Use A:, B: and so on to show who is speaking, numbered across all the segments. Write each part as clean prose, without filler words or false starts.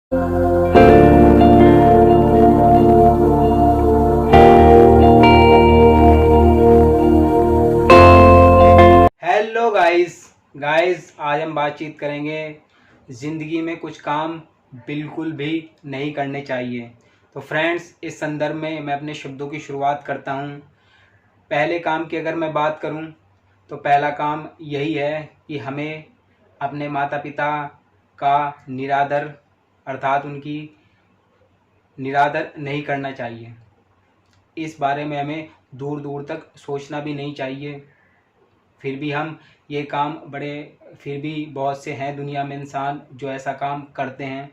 A: Hello guys आज हम बातचीत करेंगे ज़िंदगी में कुछ काम बिल्कुल भी नहीं करने चाहिए। तो फ्रेंड्स, इस संदर्भ में मैं अपने शब्दों की शुरुआत करता हूँ। पहले काम की अगर मैं बात करूँ तो पहला काम यही है कि हमें अपने माता पिता का निरादर अर्थात उनकी निरादर नहीं करना चाहिए। इस बारे में हमें दूर दूर तक सोचना भी नहीं चाहिए। फिर भी हम ये काम फिर भी बहुत से हैं दुनिया में इंसान जो ऐसा काम करते हैं,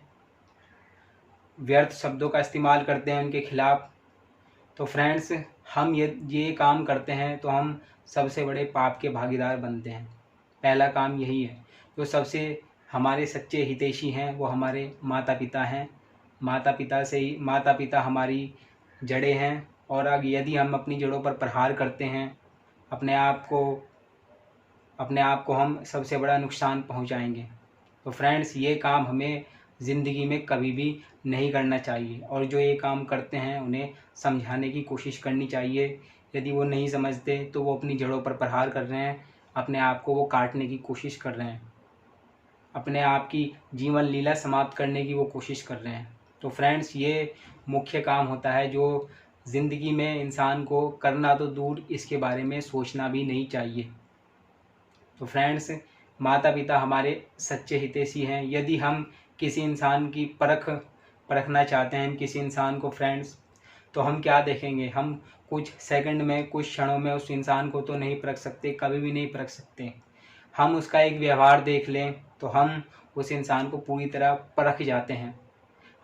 A: व्यर्थ शब्दों का इस्तेमाल करते हैं उनके खिलाफ। तो फ्रेंड्स, हम ये काम करते हैं तो हम सबसे बड़े पाप के भागीदार बनते हैं। पहला काम यही है। जो सबसे हमारे सच्चे हितैषी हैं वो हमारे माता पिता हैं। माता पिता हमारी जड़ें हैं, और अगर यदि हम अपनी जड़ों पर प्रहार करते हैं, अपने आप को हम सबसे बड़ा नुकसान पहुंचाएंगे। तो फ्रेंड्स, ये काम हमें ज़िंदगी में कभी भी नहीं करना चाहिए, और जो ये काम करते हैं उन्हें समझाने की कोशिश करनी चाहिए। यदि वो नहीं समझते तो वो अपनी जड़ों पर प्रहार कर रहे हैं, अपने आप को वो काटने की कोशिश कर रहे हैं, अपने आप की जीवन लीला समाप्त करने की वो कोशिश कर रहे हैं। तो फ्रेंड्स, ये मुख्य काम होता है जो ज़िंदगी में इंसान को करना तो दूर, इसके बारे में सोचना भी नहीं चाहिए। तो फ्रेंड्स, माता पिता हमारे सच्चे हितैषी हैं। यदि हम किसी इंसान की परखना चाहते हैं, किसी इंसान को फ्रेंड्स, तो हम क्या देखेंगे? हम कुछ सेकंड में, कुछ क्षणों में उस इंसान को तो नहीं परख सकते, कभी भी नहीं परख सकते। हम उसका एक व्यवहार देख लें तो हम उस इंसान को पूरी तरह परख जाते हैं।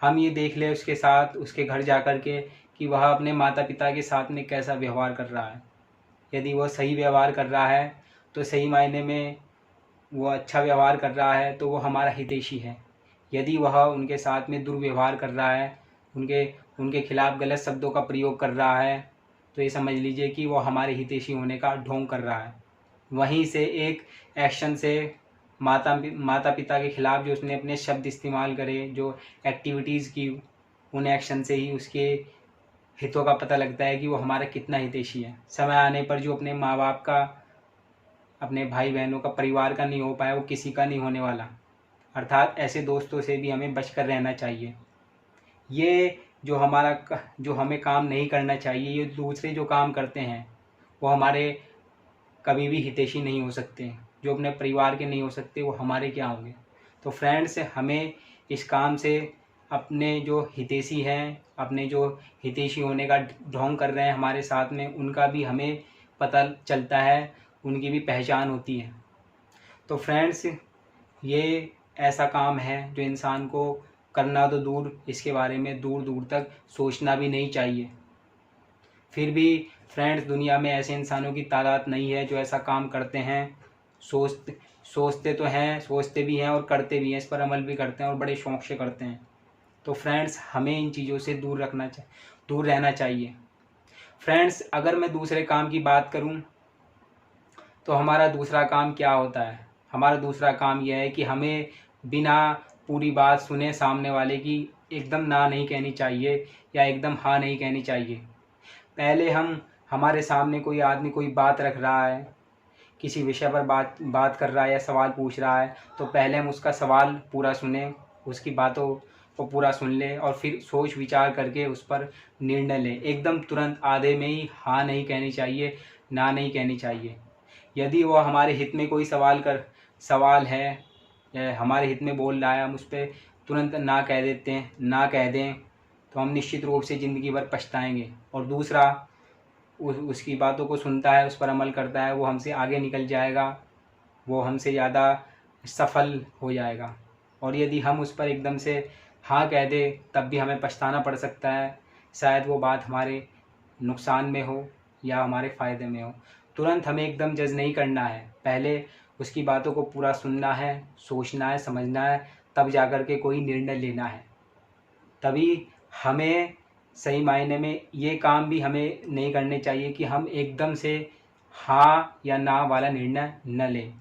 A: हम ये देख लें उसके साथ, उसके घर जा कर के, कि वह अपने माता पिता के साथ में कैसा व्यवहार कर रहा है। यदि वह सही व्यवहार कर रहा है तो सही मायने में वो अच्छा व्यवहार कर रहा है तो वो हमारा हितैषी है। यदि वह उनके साथ में दुर्व्यवहार कर रहा है, उनके उनके खिलाफ गलत शब्दों का प्रयोग कर रहा है, तो ये समझ लीजिए कि वो हमारे हितैषी होने का ढोंग कर रहा है। वहीं से एक एक्शन से माता पिता के खिलाफ जो उसने अपने शब्द इस्तेमाल करे, जो एक्टिविटीज़ की, उन एक्शन से ही उसके हितों का पता लगता है कि वो हमारा कितना हितैषी है। समय आने पर जो अपने माँ बाप का, अपने भाई बहनों का, परिवार का नहीं हो पाया, वो किसी का नहीं होने वाला। अर्थात ऐसे दोस्तों से भी हमें बचकर रहना चाहिए। ये जो हमें काम नहीं करना चाहिए, ये दूसरे जो काम करते हैं वो हमारे कभी भी हितैषी नहीं हो सकते। जो अपने परिवार के नहीं हो सकते वो हमारे क्या होंगे? तो फ्रेंड्स, हमें इस काम से अपने जो हितैषी हैं, अपने जो हितैषी होने का ढोंग कर रहे हैं हमारे साथ में, उनका भी हमें पता चलता है, उनकी भी पहचान होती है। तो फ्रेंड्स, ये ऐसा काम है जो इंसान को करना तो दूर, इसके बारे में दूर दूर तक सोचना भी नहीं चाहिए। फिर भी फ्रेंड्स, दुनिया में ऐसे इंसानों की तादाद नहीं है जो ऐसा काम करते हैं। सोचते सोचते भी हैं और करते भी हैं, इस पर अमल भी करते हैं और बड़े शौक़ से करते हैं। तो फ्रेंड्स, हमें इन चीज़ों से दूर रहना चाहिए। फ्रेंड्स, अगर मैं दूसरे काम की बात करूं तो हमारा दूसरा काम क्या होता है? हमारा दूसरा काम यह है कि हमें बिना पूरी बात सुने सामने वाले की एकदम ना नहीं कहनी चाहिए, या एकदम हाँ नहीं कहनी चाहिए। पहले हमारे सामने कोई आदमी कोई बात रख रहा है, किसी विषय पर बात कर रहा है या सवाल पूछ रहा है, तो पहले हम उसका सवाल पूरा सुने, उसकी बातों को पूरा सुन लें और फिर सोच विचार करके उस पर निर्णय लें। एकदम तुरंत आधे में ही हाँ नहीं कहनी चाहिए, ना नहीं कहनी चाहिए। यदि वो हमारे हित में कोई सवाल है या हमारे हित में बोल रहा है, हम उस पर तुरंत ना कह दें, तो हम निश्चित रूप से ज़िंदगी भर पछताएंगे। और दूसरा, उसकी बातों को सुनता है, उस पर अमल करता है, वो हमसे आगे निकल जाएगा, वो हमसे ज़्यादा सफल हो जाएगा। और यदि हम उस पर एकदम से हाँ कह दें, तब भी हमें पछताना पड़ सकता है। शायद वो बात हमारे नुकसान में हो या हमारे फ़ायदे में हो। तुरंत हमें एकदम जज नहीं करना है, पहले उसकी बातों को पूरा सुनना है, सोचना है, समझना है, तब जाकर के कोई निर्णय लेना है। तभी हमें सही मायने में ये काम भी हमें नहीं करने चाहिए कि हम एकदम से हाँ या ना वाला निर्णय न लें।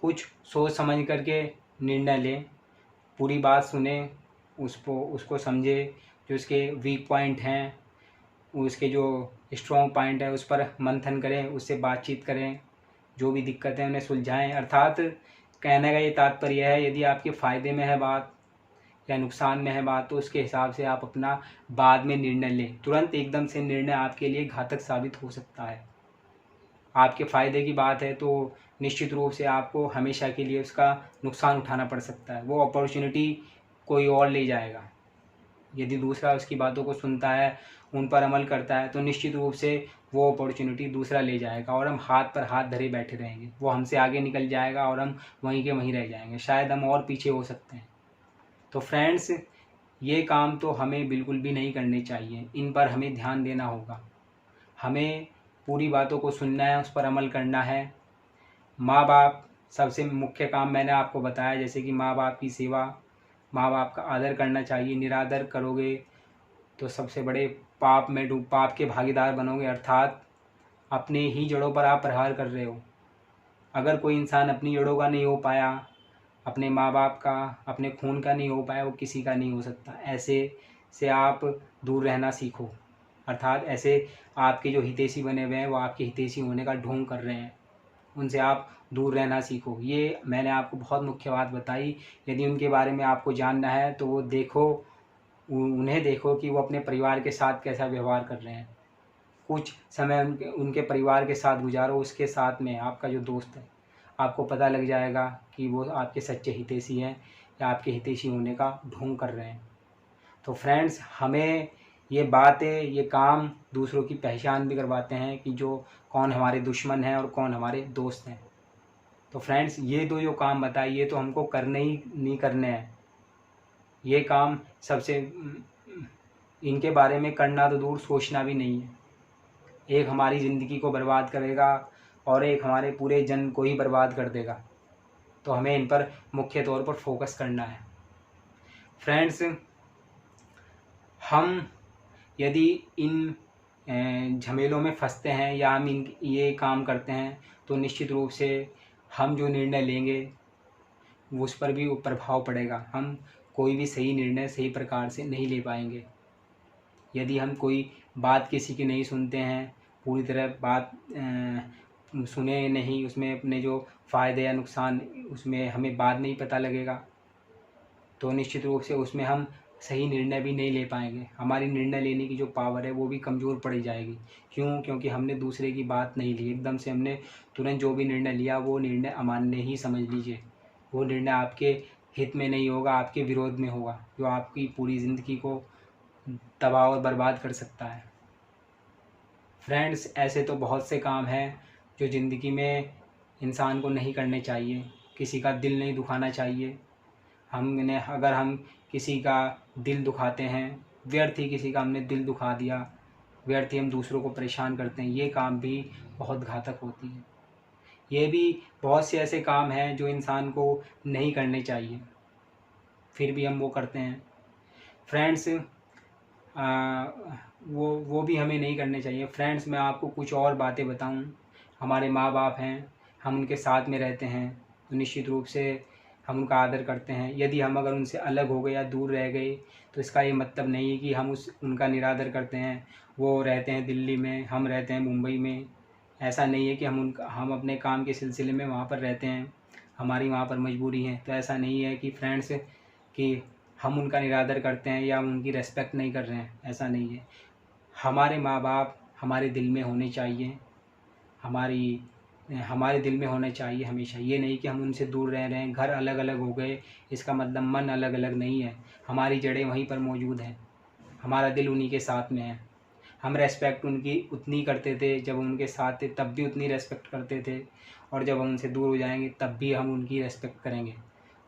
A: कुछ सोच समझ करके निर्णय लें, पूरी बात सुने, उसको समझे, जो उसके वीक पॉइंट हैं, उसके जो स्ट्रॉन्ग पॉइंट है उस पर मंथन करें, उससे बातचीत करें, जो भी दिक्कत है उन्हें सुलझाएं। अर्थात कहने का ये तात्पर्य है, यदि आपके फ़ायदे में है बात या नुकसान में है बात, तो उसके हिसाब से आप अपना बाद में निर्णय लें। तुरंत एकदम से निर्णय आपके लिए घातक साबित हो सकता है। आपके फ़ायदे की बात है तो निश्चित रूप से आपको हमेशा के लिए उसका नुकसान उठाना पड़ सकता है। वो अपॉर्चुनिटी कोई और ले जाएगा। यदि दूसरा उसकी बातों को सुनता है, उन पर अमल करता है, तो निश्चित रूप से वो अपॉर्चुनिटी दूसरा ले जाएगा और हम हाथ पर हाथ धरे बैठे रहेंगे। वो हमसे आगे निकल जाएगा और हम वहीं के वहीं रह जाएंगे, शायद हम और पीछे हो सकते हैं। तो फ्रेंड्स, ये काम तो हमें बिल्कुल भी नहीं करने चाहिए। इन पर हमें ध्यान देना होगा। हमें पूरी बातों को सुनना है, उस पर अमल करना है। माँ बाप सबसे मुख्य काम मैंने आपको बताया, जैसे कि माँ बाप की सेवा, माँ बाप का आदर करना चाहिए। निरादर करोगे तो सबसे बड़े पाप के भागीदार बनोगे, अर्थात अपने ही जड़ों पर आप प्रहार कर रहे हो। अगर कोई इंसान अपनी जड़ों का नहीं हो पाया, अपने माँ बाप का, अपने खून का नहीं हो पाया, वो किसी का नहीं हो सकता। ऐसे से आप दूर रहना सीखो। अर्थात ऐसे आपके जो हितैषी बने हुए हैं वो आपके हितैषी होने का ढोंग कर रहे हैं, उनसे आप दूर रहना सीखो। ये मैंने आपको बहुत मुख्य बात बताई। यदि उनके बारे में आपको जानना है तो वो देखो, उन्हें देखो कि वो अपने परिवार के साथ कैसा व्यवहार कर रहे हैं। कुछ समय उनके परिवार के साथ गुजारो, उसके साथ में आपका जो दोस्त है, आपको पता लग जाएगा कि वो आपके सच्चे हितैषी हैं या आपके हितैषी होने का ढोंग कर रहे हैं। तो फ्रेंड्स, हमें ये बातें, ये काम दूसरों की पहचान भी करवाते हैं कि जो कौन हमारे दुश्मन हैं और कौन हमारे दोस्त हैं। तो फ्रेंड्स, ये जो काम बताए ये तो हमको करने ही नहीं करने हैं। ये काम सबसे इनके बारे में करना तो दूर, सोचना भी नहीं है। एक हमारी ज़िंदगी को बर्बाद करेगा और एक हमारे पूरे जन्म को ही बर्बाद कर देगा। तो हमें इन पर मुख्य तौर पर फोकस करना है। फ्रेंड्स, हम यदि इन झमेलों में फंसते हैं या हम ये काम करते हैं तो निश्चित रूप से हम जो निर्णय लेंगे उस पर भी प्रभाव पड़ेगा। हम कोई भी सही निर्णय सही प्रकार से नहीं ले पाएंगे। यदि हम कोई बात किसी की नहीं सुनते हैं, पूरी तरह बात सुने नहीं, उसमें अपने जो फ़ायदे या नुकसान उसमें हमें बाद नहीं पता लगेगा, तो निश्चित रूप से उसमें हम सही निर्णय भी नहीं ले पाएंगे। हमारी निर्णय लेने की जो पावर है वो भी कमज़ोर पड़ी जाएगी। क्यों? क्योंकि हमने दूसरे की बात नहीं ली, एकदम से हमने तुरंत जो भी निर्णय लिया वो निर्णय अमान्य ही समझ लीजिए। वो निर्णय आपके हित में नहीं होगा, आपके विरोध में होगा, जो आपकी पूरी ज़िंदगी को तबाह और बर्बाद कर सकता है। फ्रेंड्स, ऐसे तो बहुत से काम हैं जो ज़िंदगी में इंसान को नहीं करने चाहिए। किसी का दिल नहीं दुखाना चाहिए। अगर हम किसी का दिल दुखाते हैं, व्यर्थ ही किसी का हमने दिल दुखा दिया, व्यर्थ ही हम दूसरों को परेशान करते हैं, ये काम भी बहुत घातक होती है। ये भी बहुत से ऐसे काम हैं जो इंसान को नहीं करने चाहिए, फिर भी हम वो करते हैं। फ्रेंड्स, वो भी हमें नहीं करने चाहिए। फ्रेंड्स, मैं आपको कुछ और बातें बताऊं। हमारे माँ बाप हैं, हम उनके साथ में रहते हैं तो निश्चित रूप से हम उनका आदर करते हैं। यदि हम अगर उनसे अलग हो गए या दूर रह गए तो इसका ये मतलब नहीं है कि हम उनका निरादर करते हैं। वो रहते हैं दिल्ली में, हम रहते हैं मुंबई में। ऐसा नहीं है कि हम अपने काम के सिलसिले में वहाँ पर रहते हैं, हमारी वहाँ पर मजबूरी है। तो ऐसा नहीं है कि फ्रेंड्स कि हम उनका निरादर करते हैं या हम उनकी रेस्पेक्ट नहीं कर रहे हैं, ऐसा नहीं है। हमारे माँ बाप हमारे दिल में होने चाहिए, हमारे दिल में होने चाहिए हमेशा। ये नहीं कि हम उनसे दूर रह रहे हैं, घर अलग अलग हो गए, इसका मतलब मन अलग अलग नहीं है। हमारी जड़ें वहीं पर मौजूद हैं, हमारा दिल उन्हीं के साथ में है। हम रेस्पेक्ट उनकी उतनी करते थे जब उनके साथ थे, तब भी उतनी रेस्पेक्ट करते थे, और जब हम उनसे दूर हो जाएंगे तब भी हम उनकी रेस्पेक्ट करेंगे।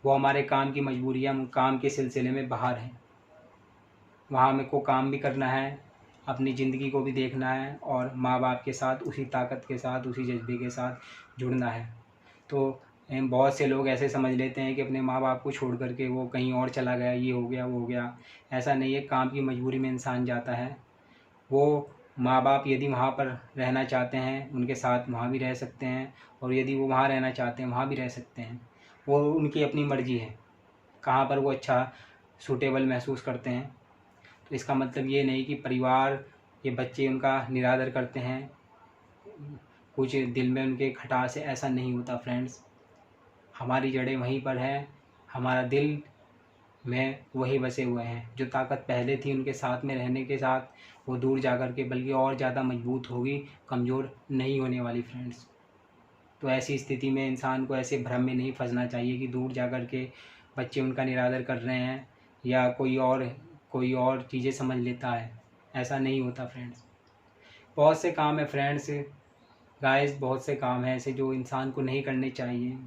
A: वो हमारे काम की मजबूरी है, हम काम के सिलसिले में बाहर हैं, वहाँ मेरे को काम भी करना है, अपनी ज़िंदगी को भी देखना है और माँ बाप के साथ उसी ताकत के साथ, उसी जज्बे के साथ जुड़ना है। तो बहुत से लोग ऐसे समझ लेते हैं कि अपने माँ बाप को छोड़ करके वो कहीं और चला गया, ये हो गया वो हो गया। ऐसा नहीं है, काम की मजबूरी में इंसान जाता है। वो माँ बाप यदि वहाँ पर रहना चाहते हैं उनके साथ वहाँ भी रह सकते हैं, और यदि वो वहाँ रहना चाहते हैं वहाँ भी रह सकते हैं। वो उनकी अपनी मर्ज़ी है, कहाँ पर वो अच्छा सूटेबल महसूस करते हैं। तो इसका मतलब ये नहीं कि परिवार के बच्चे उनका निरादर करते हैं, कुछ दिल में उनके खटास है, ऐसा नहीं होता फ्रेंड्स। हमारी जड़ें वहीं पर हैं, हमारा दिल में वही बसे हुए हैं। जो ताकत पहले थी उनके साथ में रहने के साथ, वो दूर जा कर के बल्कि और ज़्यादा मजबूत होगी, कमज़ोर नहीं होने वाली फ्रेंड्स। तो ऐसी स्थिति में इंसान को ऐसे भ्रम में नहीं फंसना चाहिए कि दूर जा कर के बच्चे उनका निरादर कर रहे हैं या कोई और चीज़ें समझ लेता है। ऐसा नहीं होता फ्रेंड्स। बहुत से काम है फ्रेंड्स, गाइस, बहुत से काम हैं ऐसे जो इंसान को नहीं करने चाहिए।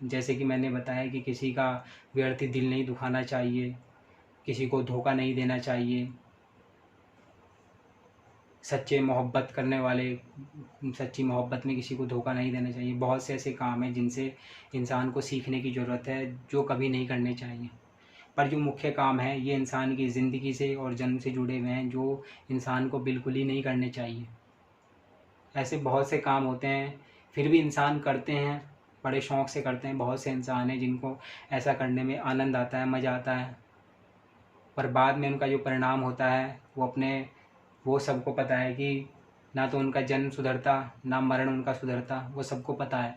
A: जैसे कि मैंने बताया कि किसी का व्यर्थ दिल नहीं दुखाना चाहिए, किसी को धोखा नहीं देना चाहिए, सच्ची मोहब्बत में किसी को धोखा नहीं देना चाहिए। बहुत से ऐसे काम हैं जिनसे इंसान को सीखने की ज़रूरत है, जो कभी नहीं करने चाहिए। पर जो मुख्य काम है ये इंसान की ज़िंदगी से और जन्म से जुड़े हुए हैं, जो इंसान को बिल्कुल ही नहीं करने चाहिए। ऐसे बहुत से काम होते हैं, फिर भी इंसान करते हैं, बड़े शौक़ से करते हैं। बहुत से इंसान हैं जिनको ऐसा करने में आनंद आता है, मज़ा आता है, पर बाद में उनका जो परिणाम होता है वो सबको पता है कि ना तो उनका जन्म सुधरता, ना मरण उनका सुधरता, वो सबको पता है।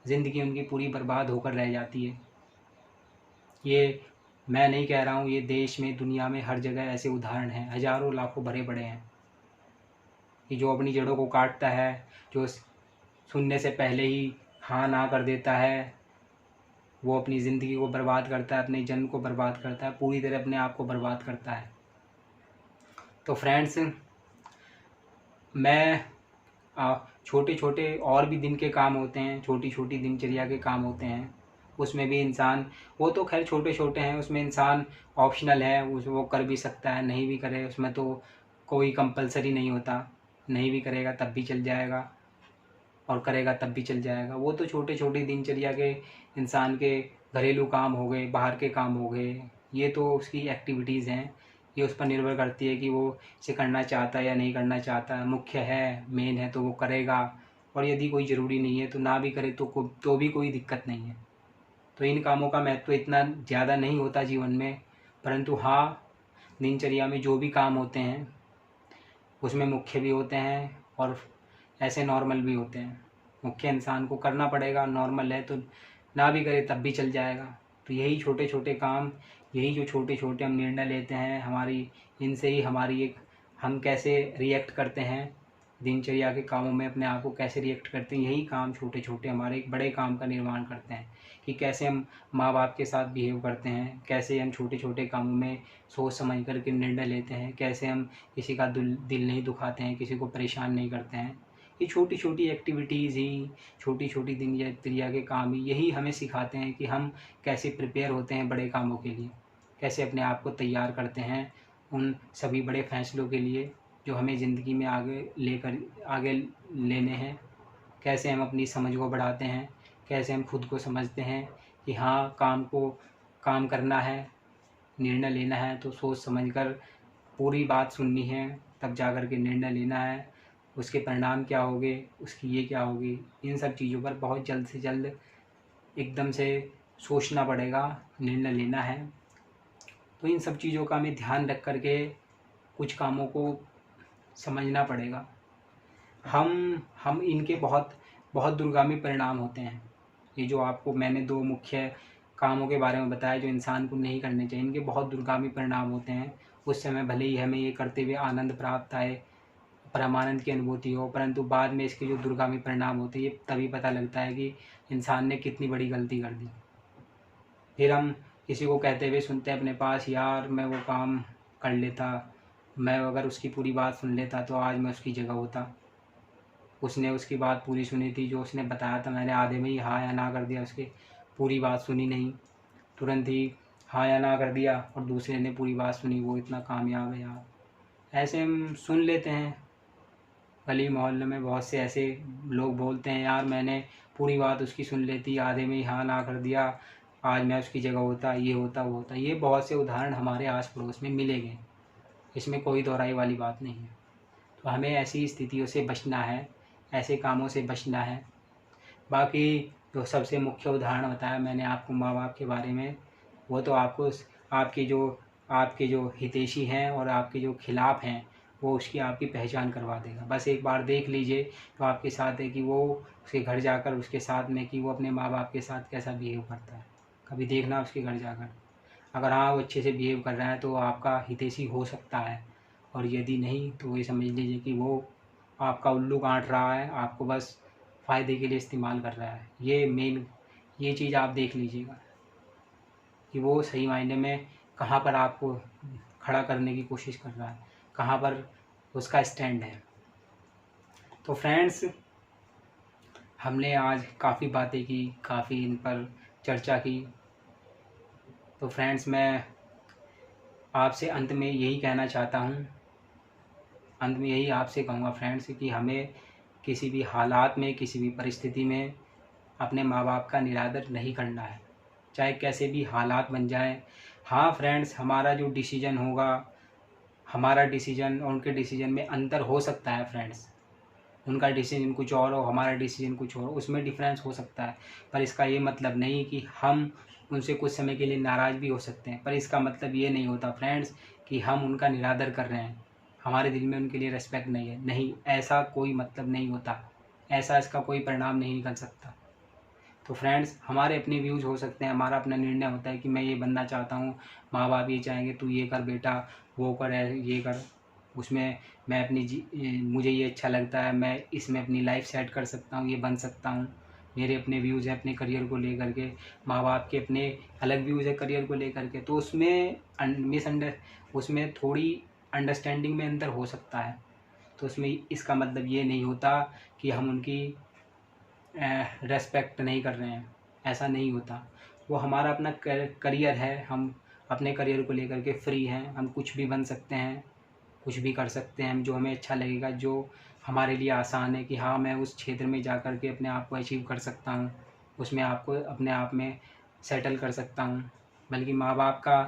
A: ज़िंदगी उनकी पूरी बर्बाद होकर रह जाती है। ये मैं नहीं कह रहा हूँ, ये देश में, दुनिया में हर जगह ऐसे उदाहरण हैं, हज़ारों लाखों भरे पड़े हैं कि जो अपनी जड़ों को काटता है, जो सुनने से पहले ही हाँ ना कर देता है, वो अपनी ज़िंदगी को बर्बाद करता है, अपने जन्म को बर्बाद करता है, पूरी तरह अपने आप को बर्बाद करता है। तो फ्रेंड्स, मैं छोटे छोटे और भी दिन के काम होते हैं, छोटी छोटी दिनचर्या के काम होते हैं, उसमें भी इंसान, वो तो खैर छोटे छोटे हैं, उसमें इंसान ऑप्शनल है, वो कर भी सकता है, नहीं भी करे, उसमें तो कोई कंपलसरी नहीं होता। नहीं भी करेगा तब भी चल जाएगा और करेगा तब भी चल जाएगा। वो तो छोटे छोटे दिनचर्या के इंसान के घरेलू काम हो गए, बाहर के काम हो गए, ये तो उसकी एक्टिविटीज़ हैं। ये उस पर निर्भर करती है कि वो इसे करना चाहता है या नहीं करना चाहता है। मुख्य है, मेन है तो वो करेगा, और यदि कोई ज़रूरी नहीं है तो ना भी करे तो भी कोई दिक्कत नहीं है। तो इन कामों का महत्व इतना ज़्यादा नहीं होता जीवन में, परंतु हाँ, दिनचर्या में जो भी काम होते हैं उसमें मुख्य भी होते हैं और ऐसे नॉर्मल भी होते हैं। मुख्य इंसान को करना पड़ेगा, नॉर्मल है तो ना भी करे तब भी चल जाएगा। तो यही छोटे छोटे काम, यही जो छोटे छोटे हम निर्णय लेते हैं, इनसे ही हम कैसे रिएक्ट करते हैं दिनचर्या के कामों में, अपने आप को कैसे रिएक्ट करते हैं, यही काम छोटे छोटे हमारे एक बड़े काम का निर्माण करते हैं कि कैसे हम माँ बाप के साथ बिहेव करते हैं, कैसे हम छोटे छोटे कामों में सोच समझ करके निर्णय लेते हैं, कैसे हम किसी का दिल नहीं दुखाते हैं, किसी को परेशान नहीं करते हैं। ये छोटी छोटी एक्टिविटीज़ ही, छोटी छोटी दिनचर्या के काम ही यही हमें सिखाते हैं कि हम कैसे प्रिपेयर होते हैं बड़े कामों के लिए, कैसे अपने आप को तैयार करते हैं उन सभी बड़े फैसलों के लिए जो हमें ज़िंदगी में आगे लेने हैं। कैसे हम अपनी समझ को बढ़ाते हैं, कैसे हम खुद को समझते हैं कि हाँ, काम करना है, निर्णय लेना है तो सोच समझकर पूरी बात सुननी है, तब जा कर के निर्णय लेना है। उसके परिणाम क्या होंगे, उसकी ये क्या होगी, इन सब चीज़ों पर बहुत जल्द से जल्द एकदम से सोचना पड़ेगा, निर्णय लेना है। तो इन सब चीज़ों का हमें ध्यान रख कर के कुछ कामों को समझना पड़ेगा। हम इनके बहुत बहुत दूरगामी परिणाम होते हैं। ये जो आपको मैंने 2 मुख्य कामों के बारे में बताया जो इंसान को नहीं करने चाहिए, इनके बहुत दूरगामी परिणाम होते हैं। उस समय भले ही हमें ये करते हुए आनंद प्राप्त आए, परमानंद की अनुभूति हो, परंतु बाद में इसके जो दूरगामी परिणाम होते हैं, ये तभी पता लगता है कि इंसान ने कितनी बड़ी गलती कर दी। फिर हम किसी को कहते हुए सुनते हैं अपने पास, यार मैं वो काम कर लेता, मैं अगर उसकी पूरी बात सुन लेता तो आज मैं उसकी जगह होता। उसने उसकी बात पूरी सुनी थी, जो उसने बताया था, मैंने आधे में ही हाँ या ना कर दिया, उसकी पूरी बात सुनी नहीं, तुरंत ही हाँ या ना कर दिया, और दूसरे ने पूरी बात सुनी, वो इतना कामयाब है यार। ऐसे हम सुन लेते हैं। गली मोहल्ले में बहुत से ऐसे लोग बोलते हैं, यार मैंने पूरी बात उसकी सुन लेती, आधे में ही हाँ ना कर दिया, आज मैं उसकी जगह होता, ये होता वो होता। ये बहुत से उदाहरण हमारे आस पड़ोस में मिलेंगे, इसमें कोई दोहराई वाली बात नहीं है। तो हमें ऐसी स्थितियों से बचना है, ऐसे कामों से बचना है। बाकी जो सबसे मुख्य उदाहरण बताया मैंने आपको माँ बाप के बारे में, वो तो आपको आपके जो हितैषी हैं और आपके जो खिलाफ हैं वो उसकी आपकी पहचान करवा देगा। बस एक बार देख लीजिए तो आपके साथ है कि वो उसके घर जाकर उसके साथ में कि वो अपने माँ बाप के साथ कैसा बिहेव करता है। कभी देखना उसके घर जाकर, अगर हाँ वो अच्छे से बिहेव कर रहा है तो आपका हितैषी हो सकता है, और यदि नहीं तो ये समझ लीजिए कि वो आपका उल्लू काट रहा है, आपको बस फ़ायदे के लिए इस्तेमाल कर रहा है। ये चीज़ आप देख लीजिएगा कि वो सही मायने में कहाँ पर आपको खड़ा करने की कोशिश कर रहा है, कहाँ पर उसका स्टैंड है। तो फ्रेंड्स, हमने आज काफ़ी बातें की, काफ़ी इन पर चर्चा की। तो फ्रेंड्स, मैं आपसे अंत में यही कहना चाहता हूँ, अंत में यही आपसे कहूँगा फ्रेंड्स कि हमें किसी भी हालात में, किसी भी परिस्थिति में अपने माँ बाप का निरादर नहीं करना है, चाहे कैसे भी हालात बन जाएं। हाँ फ्रेंड्स, हमारा जो डिसीजन होगा, हमारा डिसीजन और उनके डिसीजन में अंतर हो सकता है फ्रेंड्स। उनका डिसीजन कुछ और हो, हमारा डिसीजन कुछ और, उसमें डिफरेंस हो सकता है। पर इसका ये मतलब नहीं कि हम उनसे कुछ समय के लिए नाराज़ भी हो सकते हैं। पर इसका मतलब ये नहीं होता फ्रेंड्स कि हम उनका निरादर कर रहे हैं, हमारे दिल में उनके लिए रिस्पेक्ट नहीं है। नहीं, ऐसा कोई मतलब नहीं होता, ऐसा इसका कोई परिणाम नहीं निकल सकता। तो फ्रेंड्स, हमारे अपने व्यूज़ हो सकते हैं, हमारा अपना निर्णय होता है कि मैं ये बनना चाहता हूँ, माँ बाप ये चाहेंगे तू ये कर बेटा, वो कर, ये कर, उसमें मैं मुझे ये अच्छा लगता है, मैं इसमें अपनी लाइफ सेट कर सकता हूँ, ये बन सकता हूँ। मेरे अपने व्यूज़ हैं अपने करियर को लेकर के, माँ बाप के अपने अलग व्यूज़ है करियर को लेकर के। तो उसमें थोड़ी अंडरस्टैंडिंग में अंतर हो सकता है। तो उसमें इसका मतलब ये नहीं होता कि हम उनकी रेस्पेक्ट नहीं कर रहे हैं, ऐसा नहीं होता। वो हमारा अपना करियर है, हम अपने करियर को लेकर के फ्री हैं, हम कुछ भी बन सकते हैं, कुछ भी कर सकते हैं, जो हमें अच्छा लगेगा, जो हमारे लिए आसान है कि हाँ मैं उस क्षेत्र में जा कर के अपने आप को अचीव कर सकता हूँ, उसमें आपको अपने आप में सेटल कर सकता हूँ। बल्कि माँ बाप का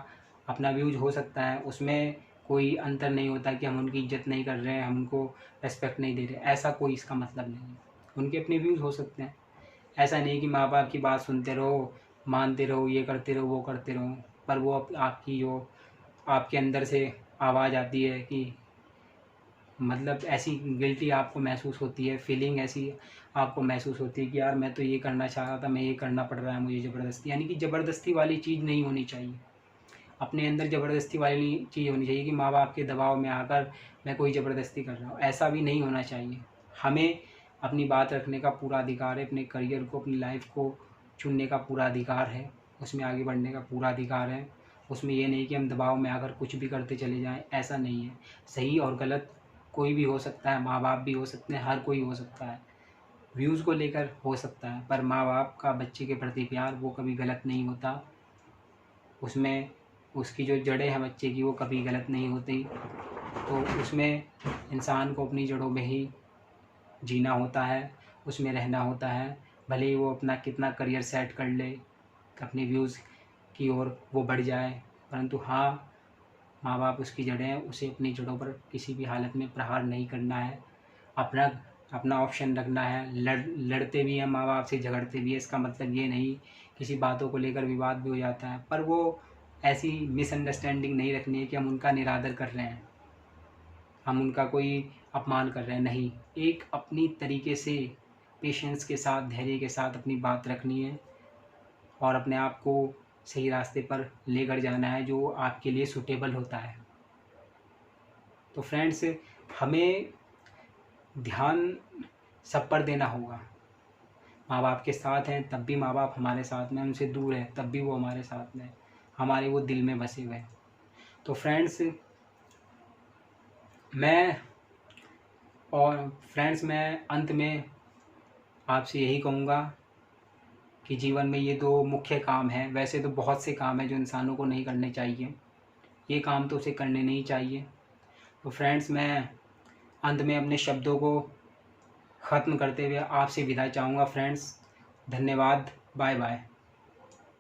A: अपना व्यूज हो सकता है, उसमें कोई अंतर नहीं होता कि हम उनकी इज्जत नहीं कर रहे हैं, हम उनको रेस्पेक्ट नहीं दे रहे, ऐसा कोई इसका मतलब नहीं है। उनके अपने व्यूज़ हो सकते हैं। ऐसा नहीं कि माँ बाप की बात सुनते रहो, मानते रहो, ये करते रहो, वो करते रहो, पर वो आपकी जो आपके अंदर से आवाज़ आती है कि मतलब ऐसी गिल्टी आपको महसूस होती है, फीलिंग ऐसी आपको महसूस होती है कि यार मैं तो ये करना चाह रहा था, मैं ये करना पड़ रहा है मुझे ज़बरदस्ती। यानी कि ज़बरदस्ती वाली चीज़ नहीं होनी चाहिए। अपने अंदर ज़बरदस्ती वाली चीज़ होनी चाहिए कि माँ बाप के दबाव में आकर मैं कोई ज़बरदस्ती कर रहा हूँ, ऐसा भी नहीं होना चाहिए। हमें अपनी बात रखने का पूरा अधिकार है, अपने करियर को, अपनी लाइफ को चुनने का पूरा अधिकार है, उसमें आगे बढ़ने का पूरा अधिकार है। उसमें ये नहीं कि हम दबाव में आकर कुछ भी करते चले जाएं, ऐसा नहीं है। सही और गलत कोई भी हो सकता है, माँ बाप भी हो सकते हैं, हर कोई हो सकता है, व्यूज़ को लेकर हो सकता है, पर माँ बाप का बच्चे के प्रति प्यार वो कभी गलत नहीं होता। उसमें उसकी जो जड़ें हैं बच्चे की वो कभी गलत नहीं होती। तो उसमें इंसान को अपनी जड़ों में ही जीना होता है, उसमें रहना होता है। भले ही वो अपना कितना करियर सेट कर ले, अपने व्यूज़ की ओर वो बढ़ जाए, परंतु हाँ, माँ बाप उसकी जड़ें हैं, उसे अपनी जड़ों पर किसी भी हालत में प्रहार नहीं करना है। अपना अपना ऑप्शन रखना है। लड़ते भी हैं माँ बाप से, झगड़ते भी हैं, इसका मतलब ये नहीं, किसी बातों को लेकर विवाद भी हो जाता है, पर वो ऐसी मिसअंडरस्टैंडिंग नहीं रखनी है कि हम उनका निरादर कर रहे हैं, हम उनका कोई अपमान कर रहे हैं। नहीं, एक अपनी तरीके से पेशेंस के साथ, धैर्य के साथ अपनी बात रखनी है और अपने आप को सही रास्ते पर लेकर जाना है जो आपके लिए सूटेबल होता है। तो फ्रेंड्स, हमें ध्यान सब पर देना होगा। माँ बाप के साथ हैं तब भी माँ बाप हमारे साथ में, उनसे दूर है तब भी वो हमारे साथ में, हमारे वो दिल में बसे हुए हैं। तो फ्रेंड्स, मैं अंत में आपसे यही कहूँगा कि जीवन में ये दो मुख्य काम हैं। वैसे तो बहुत से काम हैं जो इंसानों को नहीं करने चाहिए, ये काम तो उसे करने नहीं चाहिए। तो फ्रेंड्स, मैं अंत में अपने शब्दों को ख़त्म करते हुए आपसे विदा चाहूँगा फ्रेंड्स। धन्यवाद, बाय बाय।